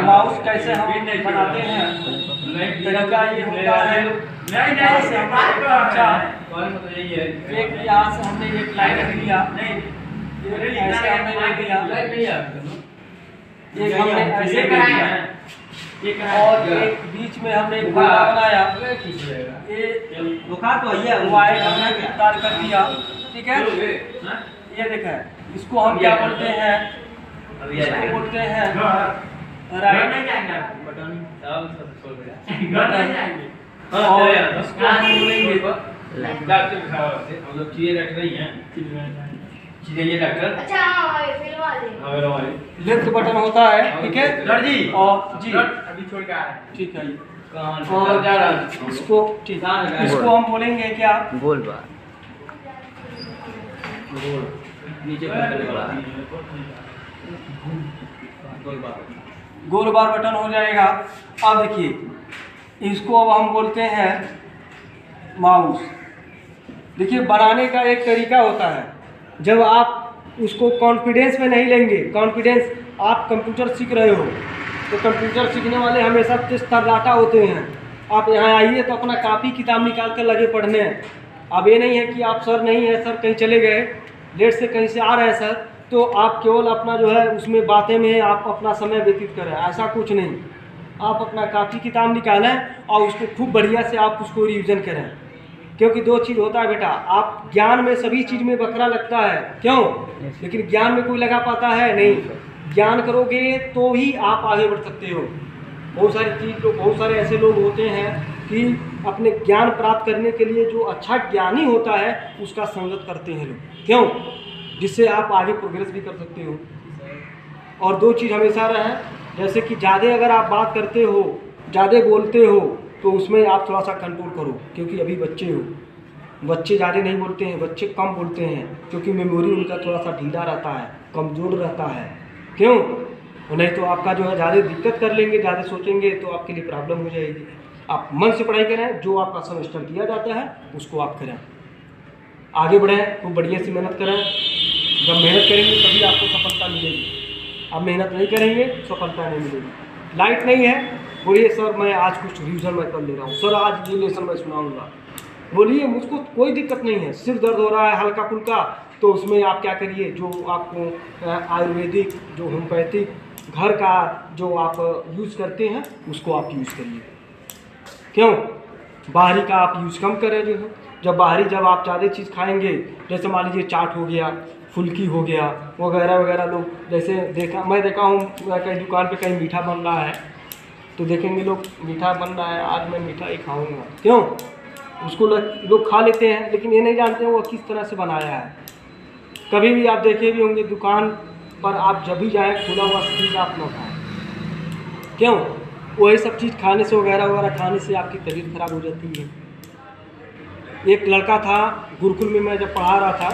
Mouse कैसे हम बनाते हैं, तरीका ये होता है। एक यहाँ से हमने एक लाइन रख लिया, ऐसे हमने ले दिया, एक हमने ऐसे ले दिया, और एक बीच में हमने एक गोला बनाया, ये वायर हमने तार कर दिया। ठीक है, ये देखा, इसको हम क्या बोलते हैं, इसको बोलते हैं राइट बटन, और इसको हम बोलेंगे लेफ्ट बटन होता है। ठीक है सर जी, और जी अभी छोड़ के आ रहा है। ठीक है, और जा रहा है इसको, ठीक है, इसको हम बोलेंगे क्या, गोल बार, नीचे गोल बार बटन हो जाएगा। अब देखिए, इसको अब हम बोलते हैं माउस। देखिए, बनाने का एक तरीका होता है, जब आप उसको कॉन्फिडेंस में नहीं लेंगे, कॉन्फिडेंस, आप कंप्यूटर सीख रहे हो तो कंप्यूटर सीखने वाले हमेशा तेज तर्राटा होते हैं। आप यहाँ आइए तो अपना कापी किताब निकाल कर लगे पढ़ने। अब ये नहीं है कि आप सर नहीं है, सर कहीं चले गए, लेट से कहीं से आ रहे हैं सर, तो आप केवल अपना जो है उसमें बातें में आप अपना समय व्यतीत करें, ऐसा कुछ नहीं। आप अपना कापी किताब निकालें और उसको खूब बढ़िया से आप उसको रिवीजन करें, क्योंकि दो चीज़ होता है बेटा, आप ज्ञान में सभी चीज़ में बकरा लगता है, क्यों, लेकिन ज्ञान में कोई लगा पाता है नहीं। ज्ञान करोगे तो ही आप आगे बढ़ सकते हो। बहुत सारे ऐसे लोग होते हैं कि अपने ज्ञान प्राप्त करने के लिए जो अच्छा ज्ञानी होता है उसका संगत करते हैं लोग, क्यों, जिससे आप आगे प्रोग्रेस भी कर सकते हो। और दो चीज़ हमेशा रहे, जैसे कि ज़्यादा अगर आप बात करते हो, ज़्यादा बोलते हो, तो उसमें आप थोड़ा सा कंट्रोल करो, क्योंकि अभी बच्चे हो। बच्चे ज़्यादा नहीं बोलते हैं, बच्चे कम बोलते हैं, क्योंकि मेमोरी उनका थोड़ा सा ढीला रहता है, कमज़ोर रहता है, क्यों, नहीं तो आपका जो है ज़्यादा दिक्कत कर लेंगे, ज़्यादा सोचेंगे तो आपके लिए प्रॉब्लम हो जाएगी। आप मन से पढ़ाई करें, जो आपका सेमेस्टर दिया जाता है उसको आप करें, आगे बढ़ें, खूब बढ़िया सी मेहनत करें। जब मेहनत करेंगे तभी आपको सफलता मिलेगी, आप मेहनत नहीं करेंगे सफलता नहीं मिलेगी। लाइट नहीं है, बोलिए सर मैं आज कुछ रिवीजन मैं कर ले रहा हूँ, सर आज ये लेसन मैं सुनाऊँगा, बोलिए, मुझको कोई दिक्कत नहीं है। सिर दर्द हो रहा है हल्का फुल्का, तो उसमें आप क्या करिए, जो आपको आयुर्वेदिक, जो होम्योपैथिक, घर का जो आप यूज़ करते हैं उसको आप यूज़ करिए, क्यों, बाहरी का आप यूज़ कम करें। जो है जब आप ज़्यादा चीज़ खाएंगे, जैसे मान लीजिए चाट हो गया, फुल्की हो गया, वगैरह वगैरह, लोग जैसे मैं देखा हूँ कहीं दुकान पे कहीं मीठा बन रहा है तो देखेंगे लोग मीठा बन रहा है, आज मैं मीठा ही खाऊंगा, क्यों, उसको लोग खा लेते हैं, लेकिन ये नहीं जानते हैं वो किस तरह से बनाया है। कभी भी आप देखे भी होंगे दुकान पर, आप जब भी जाएँ खुला हुआ चीज़ आप न खाएँ, क्यों, वही सब चीज़ खाने से वगैरह खाने से आपकी तबीयत खराब हो जाती है। एक लड़का था गुरुकुल में, मैं जब पढ़ा रहा था,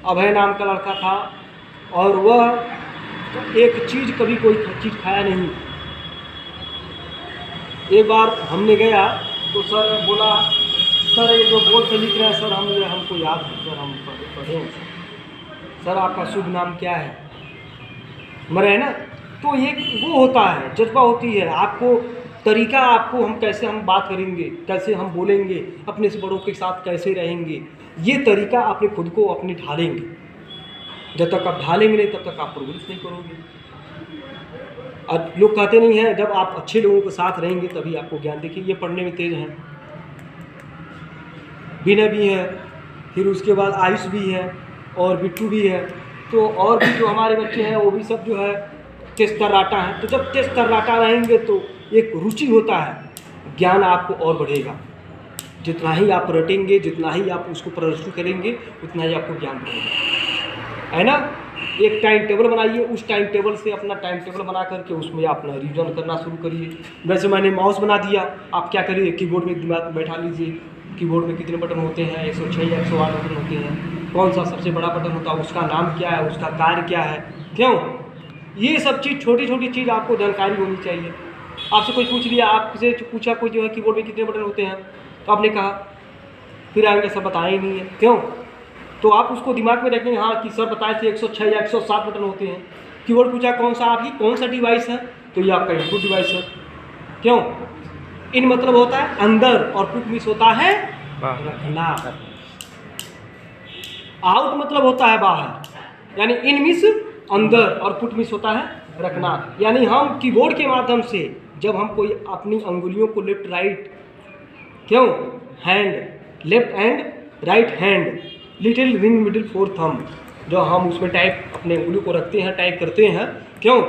अभय नाम का लड़का था, और वह तो एक चीज़ कभी कोई चीज़ खाया नहीं। एक बार हमने गया तो सर बोला, सर ये जो बोर्ड पे लिख रहे हैं सर, हमको याद है सर, हम पढ़े हैं सर, आपका शुभ नाम क्या है, मरे है ना। तो ये वो होता है, जज्बा होती है, आपको तरीका, आपको हम बात करेंगे, कैसे हम बोलेंगे, अपने से बड़ों के साथ कैसे रहेंगे, ये तरीका अपने खुद को अपने ढालेंगे। जब तक आप ढालेंगे नहीं तब तक आप प्रोग्रेस नहीं करोगे। अब लोग कहते नहीं हैं, जब आप अच्छे लोगों के साथ रहेंगे तभी आपको ज्ञान। देखिए ये पढ़ने में तेज हैं, विनय भी है, फिर उसके बाद आयुष भी है और बिट्टू भी है, तो और भी जो हमारे बच्चे हैं वो भी सब जो है तेज तर्राटा हैं। तो जब तेज तर्राटा रहेंगे तो एक रुचि होता है, ज्ञान आपको और बढ़ेगा। जितना ही आप रटेंगे, जितना ही आप उसको प्रदर्शित करेंगे, उतना ही आपको ज्ञान बढ़ेगा, है ना। एक टाइम टेबल बनाइए, उस टाइम टेबल से अपना टाइम टेबल बना करके उसमें अपना रिविजन करना शुरू करिए। वैसे मैंने माउस बना दिया, आप क्या करिए, कीबोर्ड में दिमाग बैठा लीजिए, कीबोर्ड में कितने बटन होते हैं, 106 या 108 बटन होते हैं, कौन सा सबसे बड़ा बटन होता है, उसका नाम क्या है, उसका कार्य क्या है, क्यों, ये सब चीज़, छोटी छोटी चीज़ आपको जानकारी होनी चाहिए। आपसे कोई पूछ लिया, आपसे पूछा कोई जो है कीबोर्ड में कितने बटन होते हैं, तो आपने कहा, फिर आगे सब बताया ही नहीं है, क्यों, तो आप उसको दिमाग में रखेंगे, हाँ कि सर बताए थे 106 या 107 बटन होते हैं। कीवर्ड पूछा कौन सा आपकी कौन सा डिवाइस है, तो ये आपका इनपुट डिवाइस है। क्यों? इन मतलब होता है अंदर और पुट मीन्स होता है रखना। आउट मतलब होता है बाहर, यानी इन मीन्स अंदर और पुट मीन्स होता है रखना। यानी हम कीबोर्ड के माध्यम से जब हम कोई अपनी अंगुलियों को लेफ्ट राइट, क्यों hand left hand right hand little ring middle four thumb, जो हम उसमें टाइप अपने उंगली को रखते हैं, टाइप करते हैं, क्यों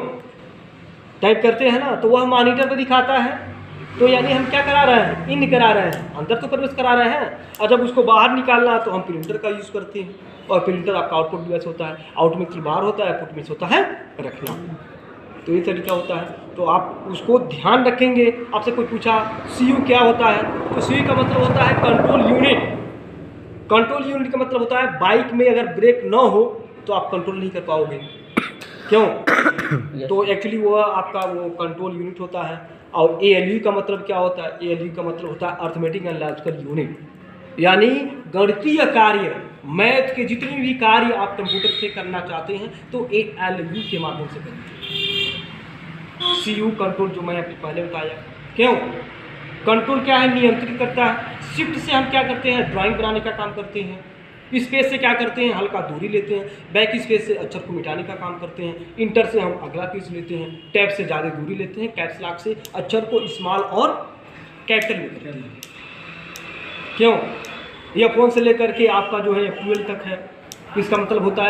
टाइप करते हैं ना, तो वह मॉनिटर पर दिखाता है। तो यानी हम क्या करा रहे हैं, इन करा रहे हैं, अंदर तो प्रवेश करा रहे हैं। और जब उसको बाहर निकालना है तो हम प्रिंटर का यूज़ करते हैं, और प्रिंटर आपका आउटपुट डिवाइस होता है। आउट में बाहर होता है, पुट में होता है रखना। तो ये तरीका होता है, तो आप उसको ध्यान रखेंगे। आपसे कोई पूछा CU क्या होता है, तो CU का मतलब होता है कंट्रोल यूनिट। कंट्रोल यूनिट का मतलब होता है बाइक में अगर ब्रेक ना हो तो आप कंट्रोल नहीं कर पाओगे। क्यों? तो एक्चुअली वो आपका वो कंट्रोल यूनिट होता है। और ALU का मतलब क्या होता है, ALU का मतलब होता है अर्थमेटिक एंड लॉजिकल यूनिट, यानी गणितीय कार्य, मैथ के जितने भी कार्य आप कंप्यूटर से करना चाहते हैं तो ALU के माध्यम से करेंगे। CU कंट्रोल जो मैं आपको पहले बताया। क्यों? कंट्रोल क्या है, नियंत्रित करता है। शिफ्ट से हम क्या करते हैं, ड्राइंग बनाने का काम करते हैं। स्पेस से क्या करते हैं, हल्का दूरी लेते हैं। बैक स्पेस से अक्षर को मिटाने का काम करते हैं। इंटर से हम अगला पेज लेते हैं। टैब से ज़्यादा दूरी लेते हैं। कैप्स लॉक से अक्षर को स्मॉल और कैपिटल में करते हैं। क्यों? यह फोन से लेकर के आपका जो है 12 तक है, इसका मतलब होता है